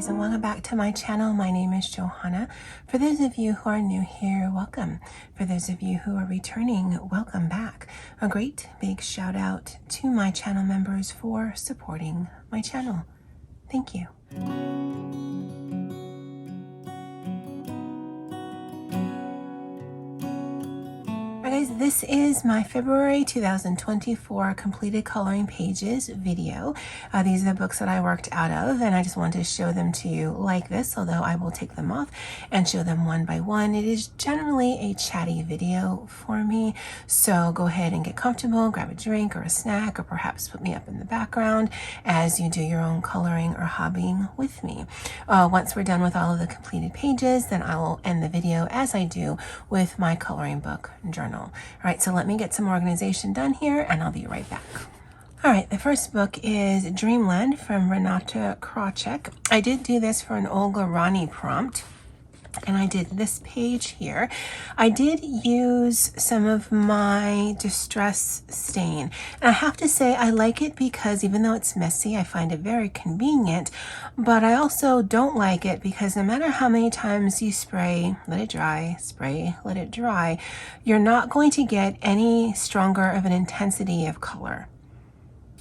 guys, and welcome back to my channel. My name is Johanna. For those of you who are new here, welcome. For those of you who are returning, welcome back. A great big shout out to my channel members for supporting my channel. Thank you. Guys, this is my February 2024 completed coloring pages video. These are the books that I worked out of, and I just wanted to show them to you like this, although I will take them off and show them one by one. It is generally a chatty video for me, so go ahead and get comfortable, grab a drink or a snack, or perhaps put me up in the background as you do your own coloring or hobbying with me. Once we're done with all of the completed pages, then I will end the video as I do with my coloring book journal. All right, so let me get some organization done here and I'll be right back. All right, the first book is Dreamland from Renata Krawczyk. I did do this for an Olga Rani prompt, and I did this page here. I did use some of my distress stain, and I have to say I like it because even though it's messy, I find it very convenient, but I also don't like it because no matter how many times you spray, let it dry, spray, let it dry, you're not going to get any stronger of an intensity of color.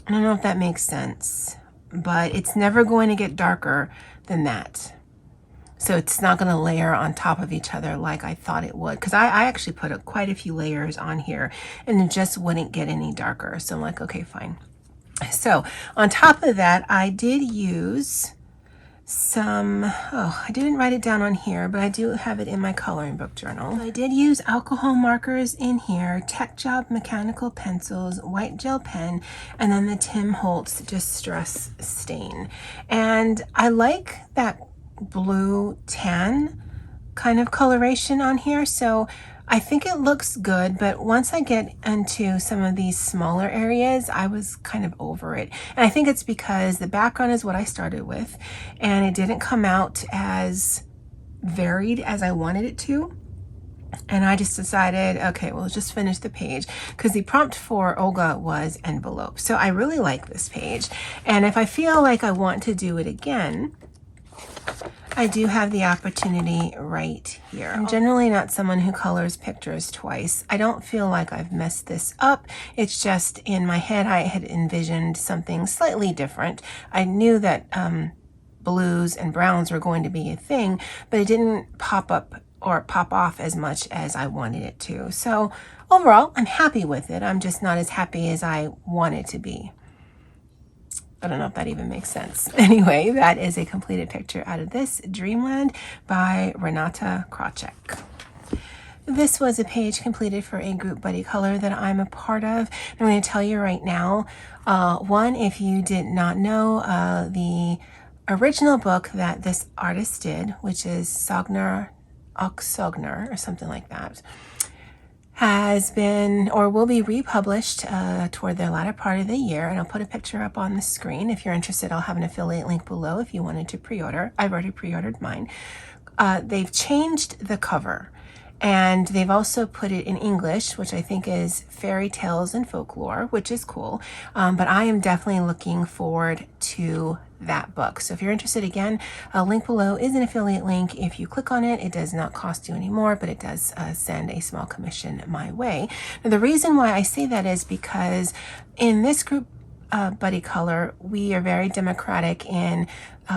I don't know if that makes sense, but it's never going to get darker than that. So it's not going to layer on top of each other like I thought it would. Because I actually put quite a few layers on here and it just wouldn't get any darker. So I'm like, okay, fine. So on top of that, I did use some, I didn't write it down on here, but I do have it in my coloring book journal. I did use alcohol markers in here, Tech Job mechanical pencils, white gel pen, and then the Tim Holtz Distress Stain. And I like that blue tan kind of coloration on here, so I think it looks good, but once I get into some of these smaller areas, I was kind of over it. And I think it's because the background is what I started with and it didn't come out as varied as I wanted it to. And I just decided, okay, well, let's just finish the page because the prompt for Olga was envelope. So I really like this page. And if I feel like I want to do it again, I do have the opportunity right here. I'm generally not someone who colors pictures twice. I don't feel like I've messed this up. It's just in my head, I had envisioned something slightly different. I knew that blues and browns were going to be a thing, but it didn't pop up or pop off as much as I wanted it to. So overall, I'm happy with it. I'm just not as happy as I want it to be. I don't know if that even makes sense. Anyway, that is a completed picture out of this Dreamland by Renata Krawczyk. This was a page completed for a group buddy color that I'm a part of. I'm going to tell you right now, one, if you did not know, the original book that this artist did, which is Sogner or something like that, has been or will be republished toward the latter part of the year, and I'll put a picture up on the screen. If you're interested, I'll have an affiliate link below if you wanted to pre-order. I've already pre-ordered mine. They've changed the cover, and they've also put it in English, which I think is fairy tales and folklore, which is cool. But I am definitely looking forward to that book. So if you're interested, again, a link below is an affiliate link. If you click on it, it does not cost you any more, but it does send a small commission my way. Now, the reason why I say that is because in this group buddy color, we are very democratic in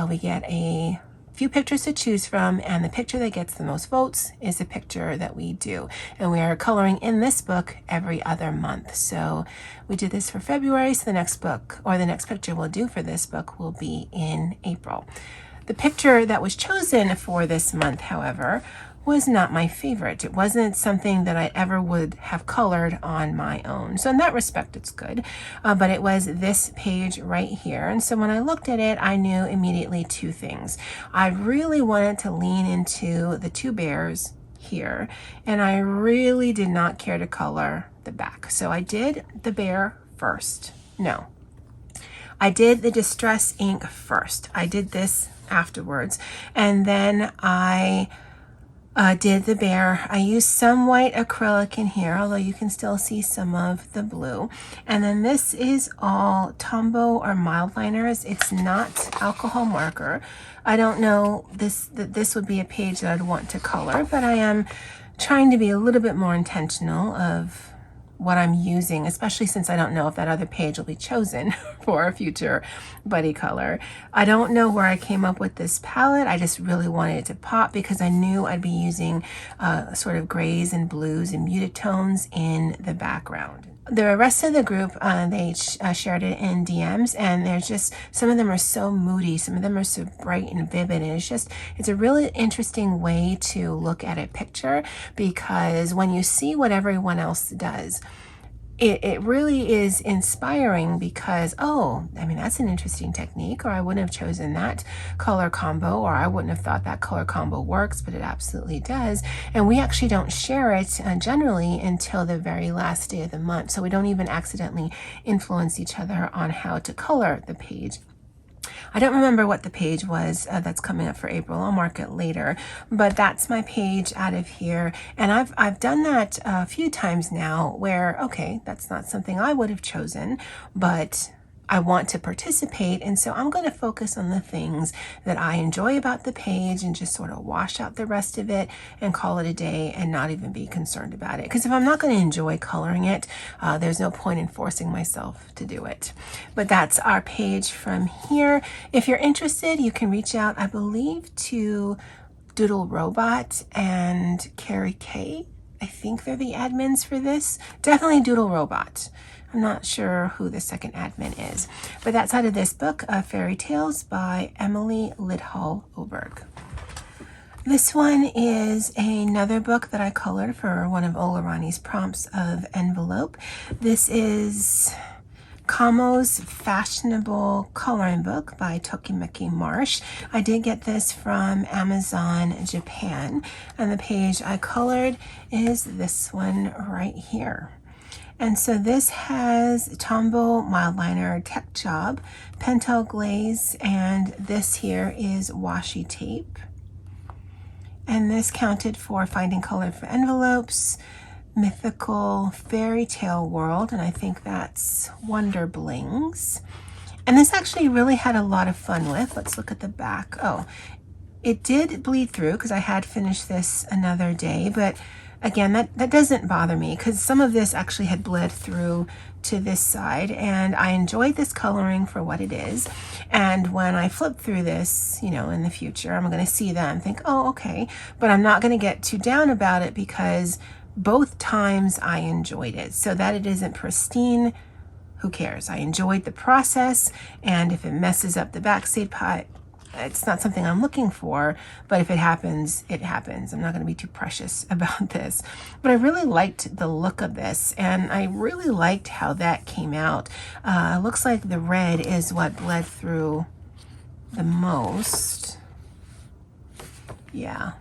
we get a few pictures to choose from, and the picture that gets the most votes is the picture that we do. And we are coloring in this book every other month. So we did this for February, so the next book or the next picture we'll do for this book will be in April. The picture that was chosen for this month, however, was not my favorite. It wasn't something that I ever would have colored on my own. So in that respect, it's good. But it was this page right here. And so when I looked at it, I knew immediately two things. I really wanted to lean into the two bears here, and I really did not care to color the back. So I did the bear first. No, I did the Distress ink first. I did this afterwards. And then I did the bear. I used some white acrylic in here, although you can still see some of the blue. And then this is all Tombow or mild liners. It's not alcohol marker. I don't know that this would be a page that I'd want to color, but I am trying to be a little bit more intentional of what I'm using, especially since I don't know if that other page will be chosen for a future buddy color. I don't know where I came up with this palette. I just really wanted it to pop because I knew I'd be using sort of grays and blues and muted tones in the background. The rest of the group, they shared it in DMs, and there's just, some of them are so moody, some of them are so bright and vivid, and it's a really interesting way to look at a picture, because when you see what everyone else does, it really is inspiring because, oh, I mean, that's an interesting technique, or I wouldn't have chosen that color combo, or I wouldn't have thought that color combo works, but it absolutely does. And we actually don't share it generally until the very last day of the month. So we don't even accidentally influence each other on how to color the page. I don't remember what the page was that's coming up for April. I'll mark it later, but that's my page out of here. And I've done that a few times now where, okay, that's not something I would have chosen, but I want to participate, and so I'm going to focus on the things that I enjoy about the page and just sort of wash out the rest of it and call it a day and not even be concerned about it. Because if I'm not going to enjoy coloring it, there's no point in forcing myself to do it. But that's our page from here. If you're interested, you can reach out, I believe, to Doodle Robot and Carrie K. I think they're the admins for this. Definitely Doodle Robot. I'm not sure who the second admin is, but that's out of this book, Fairy Tales by Emily Lidhull Oberg. This one is another book that I colored for one of Olarani's prompts of envelope. This is Kamo's Fashionable Coloring Book by Tokimeki Marsh. I did get this from Amazon Japan, and the page I colored is this one right here. And so this has Tombow Mild Liner Tech Job, Pentel Glaze, and this here is washi tape. And this counted for Finding Color for Envelopes, Mythical Fairy Tale World, and I think that's Wonder Blings. And this actually really had a lot of fun with. Let's look at the back. Oh, it did bleed through because I had finished this another day, but again, that doesn't bother me because some of this actually had bled through to this side, and I enjoyed this coloring for what it is. And when I flip through this, you know, in the future, I'm going to see that and think, oh, okay, but I'm not going to get too down about it because both times I enjoyed it. So that it isn't pristine, who cares? I enjoyed the process, and if it messes up the backside part, it's not something I'm looking for, but if it happens, it happens. I'm not going to be too precious about this. But I really liked the look of this, and I really liked how that came out. It looks like the red is what bled through the most. Yeah.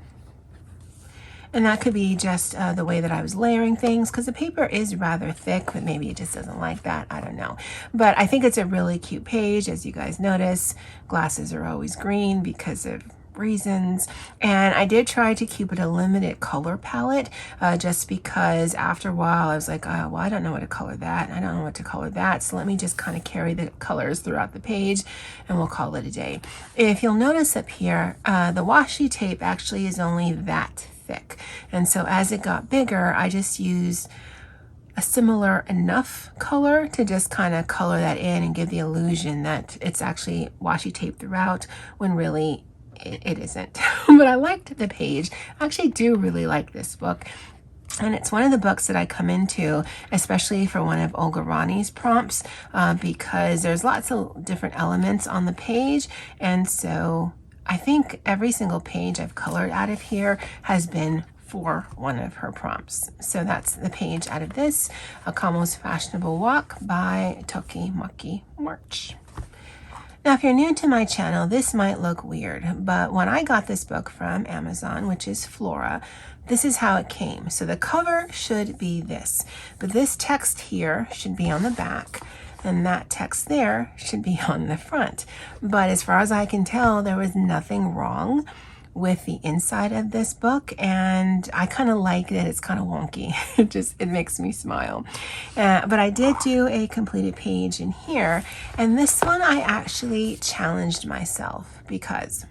And that could be just the way that I was layering things, because the paper is rather thick, but maybe it just doesn't like that. I don't know. But I think it's a really cute page. As you guys notice, glasses are always green because of reasons. And I did try to keep it a limited color palette just because after a while I was like, oh, well, I don't know what to color that. I don't know what to color that. So let me just kind of carry the colors throughout the page and we'll call it a day. If you'll notice up here, the washi tape actually is only that thick, and so as it got bigger, I just used a similar enough color to just kind of color that in and give the illusion that it's actually washi tape throughout, when really it isn't. But I liked the page. I actually do really like this book, and it's one of the books that I come into, especially for one of Olga Rani's prompts, because there's lots of different elements on the page, and so I think every single page I've colored out of here has been for one of her prompts. So that's the page out of this, Kamo's Fashionable Walk by Tokimeki Marsh. Now, if you're new to my channel, this might look weird, but when I got this book from Amazon, which is Flora, this is how it came. So the cover should be this, but this text here should be on the back, and that text there should be on the front. But as far as I can tell, there was nothing wrong with the inside of this book, and I kind of like that it's kind of wonky. It makes me smile. But I did do a completed page in here, and this one I actually challenged myself because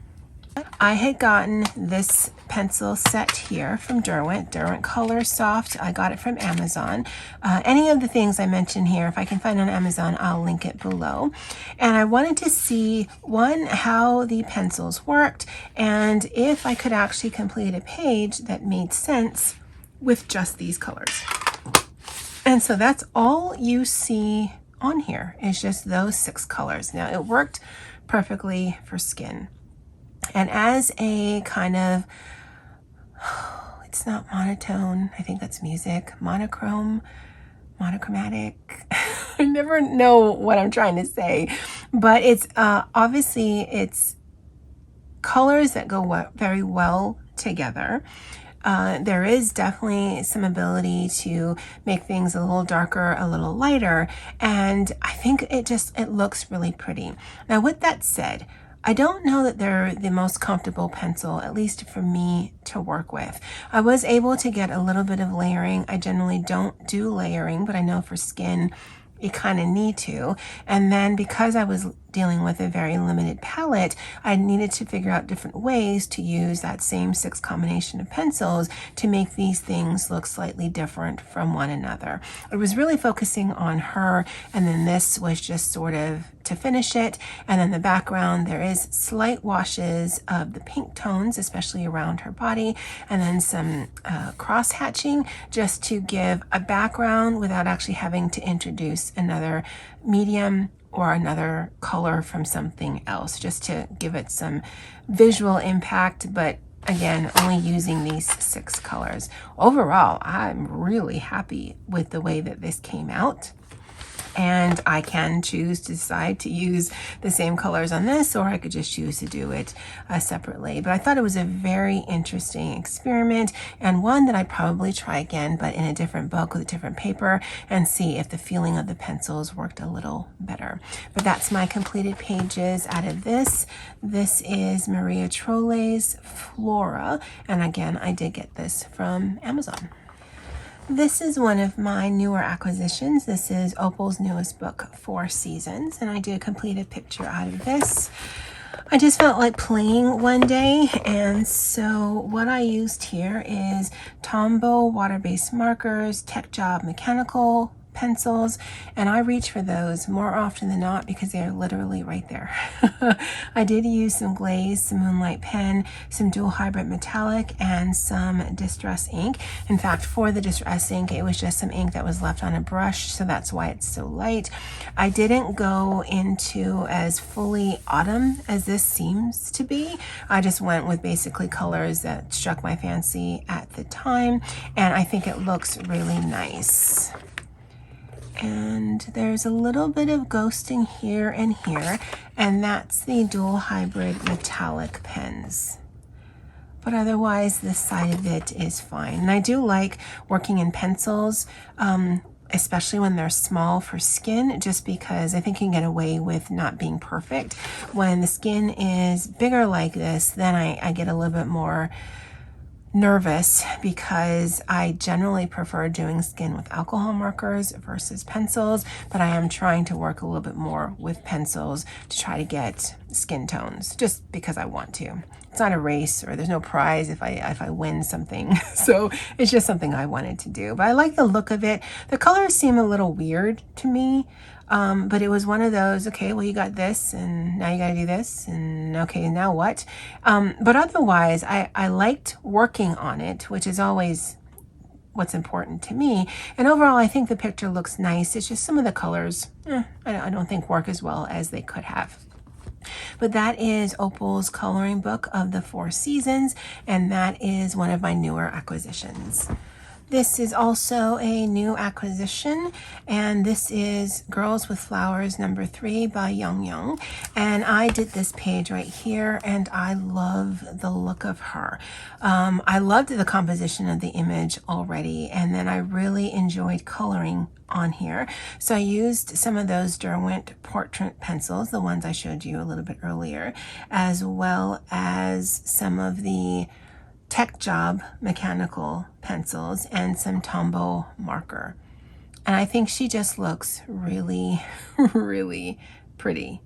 I had gotten this pencil set here from Derwent Color Soft. I got it from Amazon. Any of the things I mentioned here, if I can find on Amazon, I'll link it below. And I wanted to see, one, how the pencils worked, and if I could actually complete a page that made sense with just these colors. And so that's all you see on here, is just those 6 colors. Now, it worked perfectly for skin. And as a kind of, it's not monotone, I think that's music, monochromatic. I never know what I'm trying to say, but it's obviously it's colors that go very well together. There is definitely some ability to make things a little darker, a little lighter, and I think it looks really pretty. Now, with that said, I don't know that they're the most comfortable pencil, at least for me, to work with. I was able to get a little bit of layering. I generally don't do layering, but I know for skin, you kind of need to. And then because I was dealing with a very limited palette, I needed to figure out different ways to use that same 6 combination of pencils to make these things look slightly different from one another. I was really focusing on her, and then this was just sort of to finish it. And then the background, there is slight washes of the pink tones, especially around her body, and then some cross hatching just to give a background without actually having to introduce another medium or another color from something else, just to give it some visual impact, but again, only using these 6 colors. Overall, I'm really happy with the way that this came out. And I can choose to decide to use the same colors on this, or I could just choose to do it separately. But I thought it was a very interesting experiment, and one that I'd probably try again, but in a different book with a different paper, and see if the feeling of the pencils worked a little better. But that's my completed pages out of this. This is Maria Trolle's Flora, and again, I did get this from Amazon. This is one of my newer acquisitions. This is Opal's newest book, 4 Seasons, and I did a completed picture out of this. I just felt like playing one day, and so what I used here is Tombow water-based markers, Tech Job mechanical pencils, and I reach for those more often than not because they're literally right there. I did use some glaze, some Moonlight pen, some dual hybrid metallic, and some distress ink. In fact, for the distress ink, it was just some ink that was left on a brush, so that's why it's so light. I didn't go into as fully autumn as this seems to be. I just went with basically colors that struck my fancy at the time, and I think it looks really nice. And there's a little bit of ghosting here and here, and that's the dual hybrid metallic pens. But otherwise, this side of it is fine. And I do like working in pencils, especially when they're small for skin, just because I think you can get away with not being perfect. When the skin is bigger like this, then I get a little bit more nervous because I generally prefer doing skin with alcohol markers versus pencils, but I am trying to work a little bit more with pencils to try to get skin tones, just because I want to. It's not a race, or there's no prize if I win something. So it's just something I wanted to do. But I like the look of it. The colors seem a little weird to me. But it was one of those, okay, well, you got this, and now you got to do this, and okay, now what? But otherwise, I liked working on it, which is always what's important to me. And overall, I think the picture looks nice. It's just some of the colors, I don't think work as well as they could have. But that is Opal's coloring book of the 4 Seasons, and that is one of my newer acquisitions. This is also a new acquisition, and this is Girls with Flowers number 3 by Young. And I did this page right here, and I love the look of her. I loved the composition of the image already, and then I really enjoyed coloring on here. So I used some of those Derwent portrait pencils, the ones I showed you a little bit earlier, as well as some of the Tech Job mechanical pencils and some Tombow marker. And I think she just looks really, really pretty.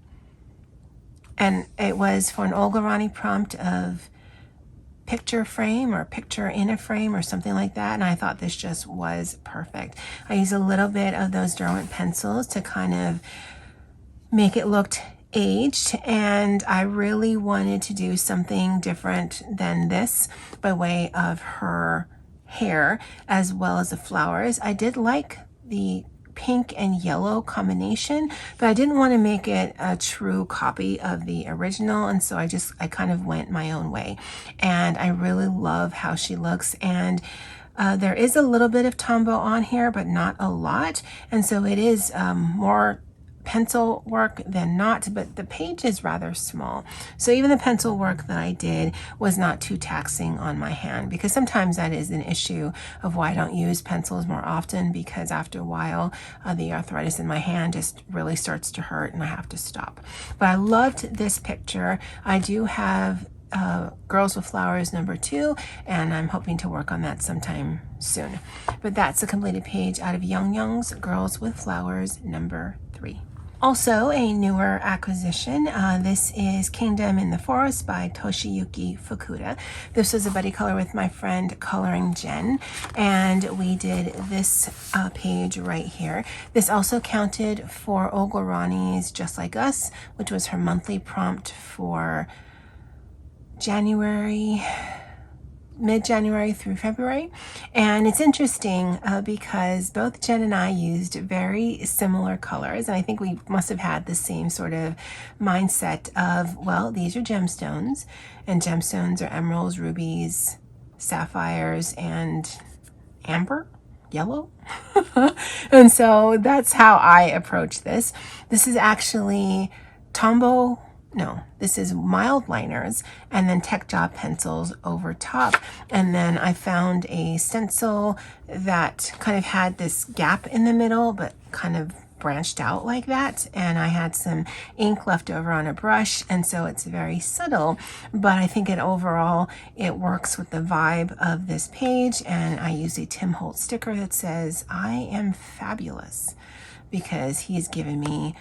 And it was for an Olga Rani prompt of picture frame or picture in a frame or something like that, and I thought this just was perfect. I used a little bit of those Derwent pencils to kind of make it look aged, and I really wanted to do something different than this by way of her hair as well as the flowers. I did like the pink and yellow combination, but I didn't want to make it a true copy of the original, and so I kind of went my own way, and I really love how she looks. And there is a little bit of Tombow on here, but not a lot, and so it is more pencil work than not, but the page is rather small. So even the pencil work that I did was not too taxing on my hand, because sometimes that is an issue of why I don't use pencils more often, because after a while the arthritis in my hand just really starts to hurt and I have to stop. But I loved this picture. I do have Girls with Flowers number 2, and I'm hoping to work on that sometime soon. But that's a completed page out of Young's Girls with Flowers number 3. Also a newer acquisition, this is Kingdom in the Forest by Toshiyuki Fukuda. This was a buddy color with my friend Coloring Jenn, and we did this page right here. This also counted for Olga Rani's Just Like Us, which was her monthly prompt for mid-January through February. And it's interesting because both Jenn and I used very similar colors, and I think we must have had the same sort of mindset of, well, these are gemstones, and gemstones are emeralds, rubies, sapphires, and amber, yellow. And so that's how I approach this. This is actually Tombow. No, this is mild liners and then Tech Job pencils over top. And then I found a stencil that kind of had this gap in the middle, but kind of branched out like that. And I had some ink left over on a brush, and so it's very subtle, but I think overall it works with the vibe of this page. And I use a Tim Holtz sticker that says, "I am fabulous," because he's given me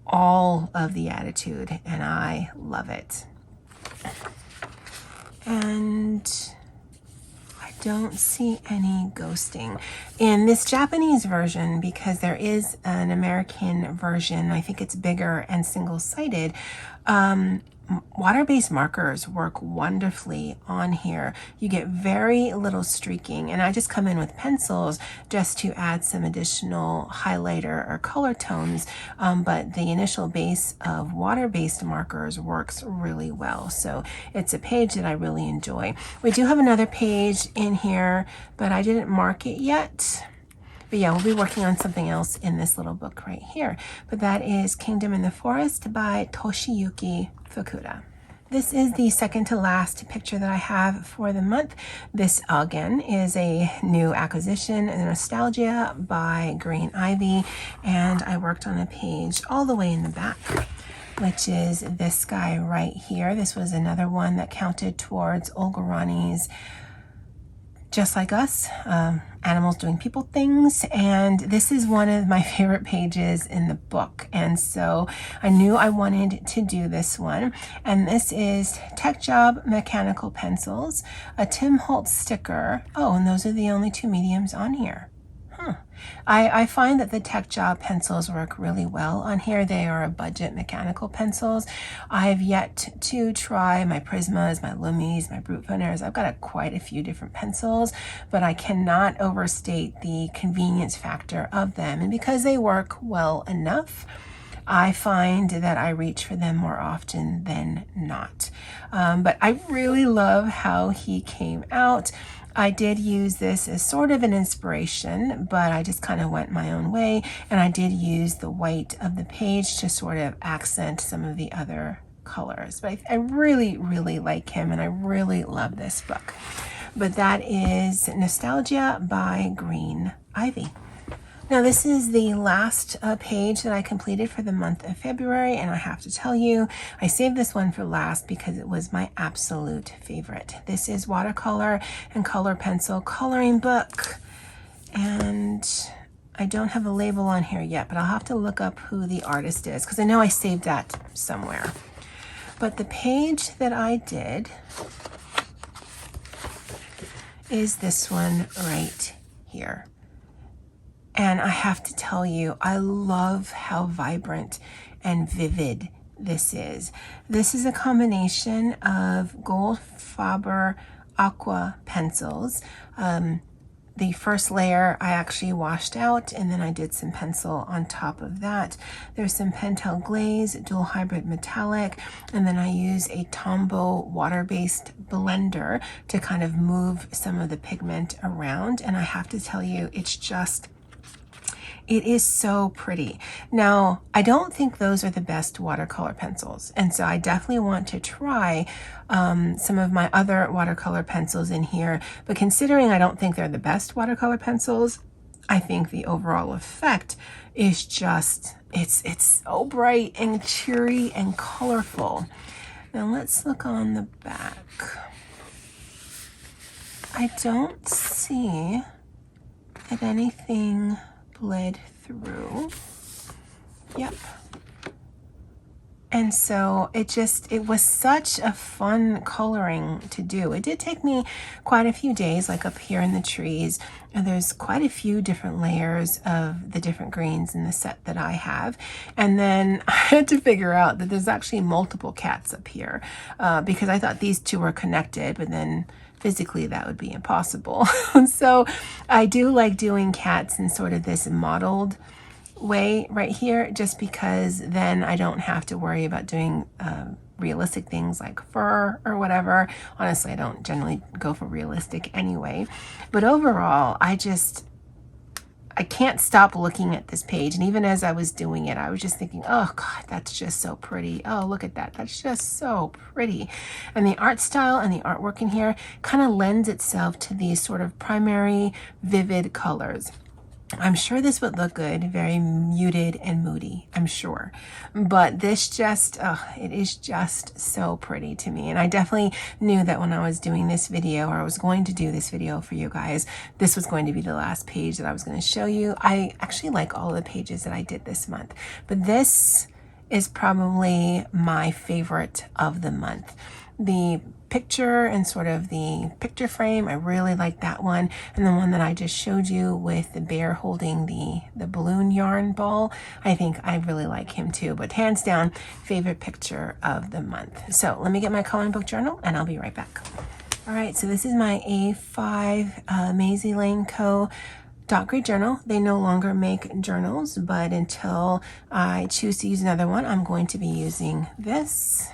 all of the attitude and I love it. And I don't see any ghosting in this Japanese version, because there is an American version. I think it's bigger and single-sided. Water-based markers work wonderfully on here. You get very little streaking, and I just come in with pencils just to add some additional highlighter or color tones, but the initial base of water-based markers works really well. So it's a page that I really enjoy. We do have another page in here, but I didn't mark it yet. But yeah, we'll be working on something else in this little book right here. But that is Kingdom in the Forest by Toshiyuki Fukuda. This is the second to last picture that I have for the month. This again is a new acquisition, Nostalgia by Green Ivy, and I worked on a page all the way in the back, which is this guy right here. This was another one that counted towards Olga Rani's Just Like Us, animals doing people things, and this is one of my favorite pages in the book, and so I knew I wanted to do this one. And this is Tech Job mechanical pencils, a Tim Holtz sticker. Oh, and those are the only 2 mediums on here. I find that the Tech Job pencils work really well on here. They are a budget mechanical pencils. I've yet to try my Prismas, my Lumis, my Brute Veneers. I've got quite a few different pencils, but I cannot overstate the convenience factor of them. And because they work well enough, I find that I reach for them more often than not. But I really love how he came out. I did use this as sort of an inspiration, but I just kind of went my own way, and I did use the white of the page to sort of accent some of the other colors. But I really, really like him, and I really love this book. But that is Nostalgia by Green Ivy. Now this is the last page that I completed for the month of February, and I have to tell you, I saved this one for last because it was my absolute favorite. This is watercolor and color pencil coloring book, and I don't have a label on here yet, but I'll have to look up who the artist is because I know I saved that somewhere. But the page that I did is this one right here. And I have to tell you, I love how vibrant and vivid this is. This is a combination of gold Faber aqua pencils. The first layer I actually washed out, and then I did some pencil on top of that. There's some Pentel Glaze, dual hybrid metallic, and then I use a Tombow water-based blender to kind of move some of the pigment around. And I have to tell you, it is so pretty. Now, I don't think those are the best watercolor pencils, and so I definitely want to try some of my other watercolor pencils in here, but considering I don't think they're the best watercolor pencils, I think the overall effect is just, it's so bright and cheery and colorful. Now let's look on the back. I don't see that anything bled through. Yep. And so it was such a fun coloring to do. It did take me quite a few days, like up here in the trees. And there's quite a few different layers of the different greens in the set that I have. And then I had to figure out that there's actually multiple cats up here because I thought these two were connected, but then physically that would be impossible. So I do like doing cats in sort of this modeled way right here, just because then I don't have to worry about doing realistic things like fur or whatever. Honestly, I don't generally go for realistic anyway. But overall, I can't stop looking at this page. And even as I was doing it, I was just thinking, oh God, that's just so pretty. Oh, look at that. That's just so pretty. And the art style and the artwork in here kind of lends itself to these sort of primary, vivid colors. I'm sure this would look good, very muted and moody, I'm sure. But this just, it is just so pretty to me. And I definitely knew that when I was doing this video, or I was going to do this video for you guys, this was going to be the last page that I was going to show you. I actually like all the pages that I did this month, but this is probably my favorite of the month. The picture and sort of the picture frame, I really like that one. And the one that I just showed you with the bear holding the balloon yarn ball, I think I really like him too. But hands down, favorite picture of the month. So let me get my coloring book journal and I'll be right back. All right, so this is my A5 Maisie Lane Co. Dot Grid journal. They no longer make journals, but until I choose to use another one, I'm going to be using this.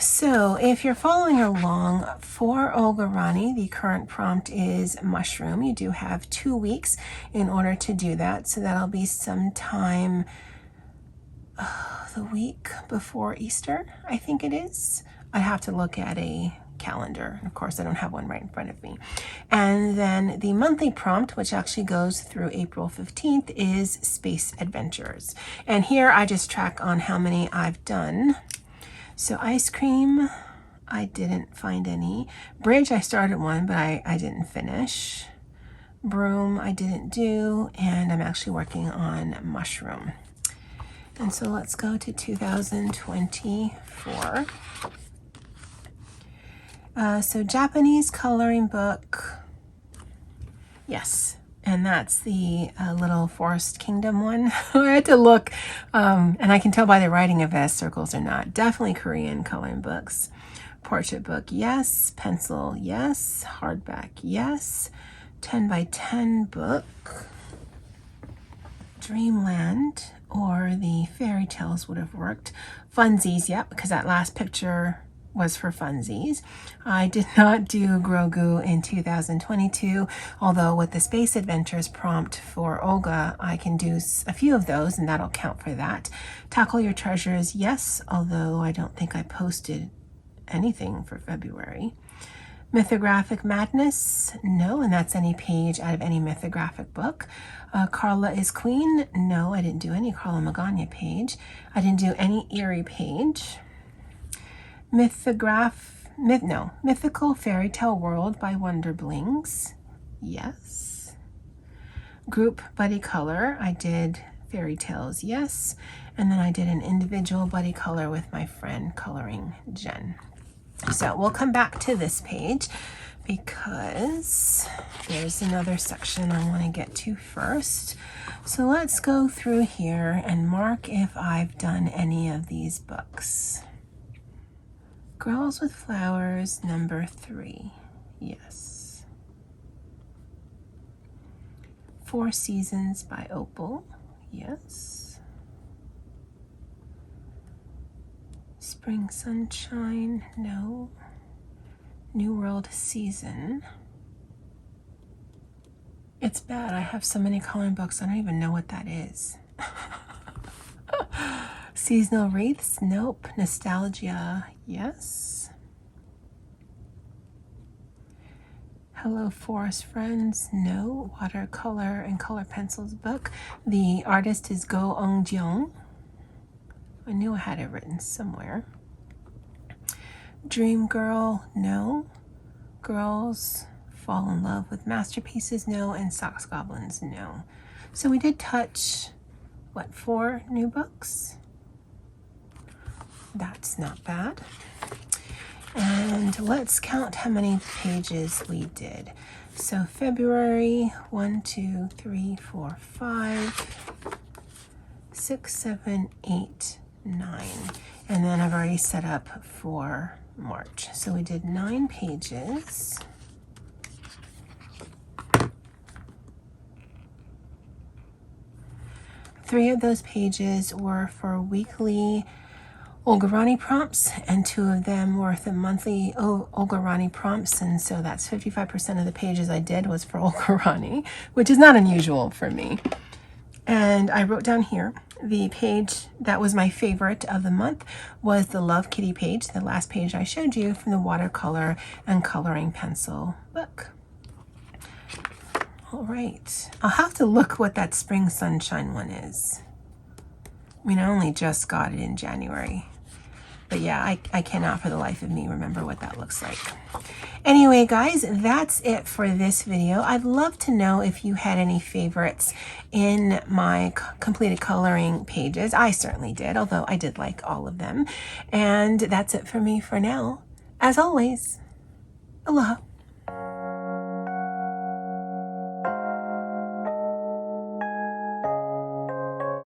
So if you're following along for Olga Rani, the current prompt is mushroom. You do have 2 weeks in order to do that. So that'll be sometime the week before Easter, I think it is. I have to look at a calendar. Of course, I don't have one right in front of me. And then the monthly prompt, which actually goes through April 15th, is Space Adventures. And here I just track on how many I've done. So ice cream, I didn't find any. Bridge, I started one, but I didn't finish. Broom, I didn't do, and I'm actually working on mushroom. And so let's go to 2024. So Japanese coloring book, yes. And that's the little Forest Kingdom one. I had to look, and I can tell by the writing if it has circles or not. Definitely Korean coloring books. Portrait book, yes. Pencil, yes. Hardback, yes. 10 by 10 book. Dreamland, or the fairy tales would have worked. Funsies, yep, because that last picture was for funsies. I did not do Grogu in 2022, although with the Space Adventures prompt for Olga, I can do a few of those and that'll count for that. Tackle Your Treasures, yes, although I don't think I posted anything for February. Mythographic Madness, no, and that's any page out of any mythographic book. Carla is Queen, no, I didn't do any Carla Magana page. I didn't do any Eerie page. Mythical Fairy Tale World by Wonder Blings, yes. Group Buddy Color, I did Fairy Tales, yes. And then I did an individual buddy color with my friend coloring Jenn. So we'll come back to this page because there's another section I want to get to first. So let's go through here and mark if I've done any of these books. Girls with Flowers, number 3, yes. 4 Seasons by Opal, yes. Spring Sunshine, no. New World Season. It's bad, I have so many coloring books, I don't even know what that is. Seasonal Wreaths, nope. Nostalgia, yes. Hello Forest Friends, no. Watercolor and Color Pencils book. The artist is Go Eun Jeong. I knew I had it written somewhere. Dream Girl, no. Girls Fall in Love with Masterpieces, no. And Socks Goblins, no. So we did touch, what, 4 new books? That's not bad. And let's count how many pages we did. So February, 1, 2, 3, 4, 5, 6, 7, 8, 9. And then I've already set up for March. So we did 9 pages. Three of those pages were for weekly Olga Rani prompts, and 2 of them were the monthly Olga Rani prompts, and so that's 55% of the pages I did was for Olga Rani, which is not unusual for me. And I wrote down here, the page that was my favorite of the month was the Love Kitty page, the last page I showed you from the watercolor and coloring pencil book. All right, I'll have to look what that Spring Sunshine one is. I mean, I only just got it in January. But yeah, I cannot for the life of me remember what that looks like. Anyway, guys, that's it for this video. I'd love to know if you had any favorites in my completed coloring pages. I certainly did, although I did like all of them. And that's it for me for now. As always, aloha.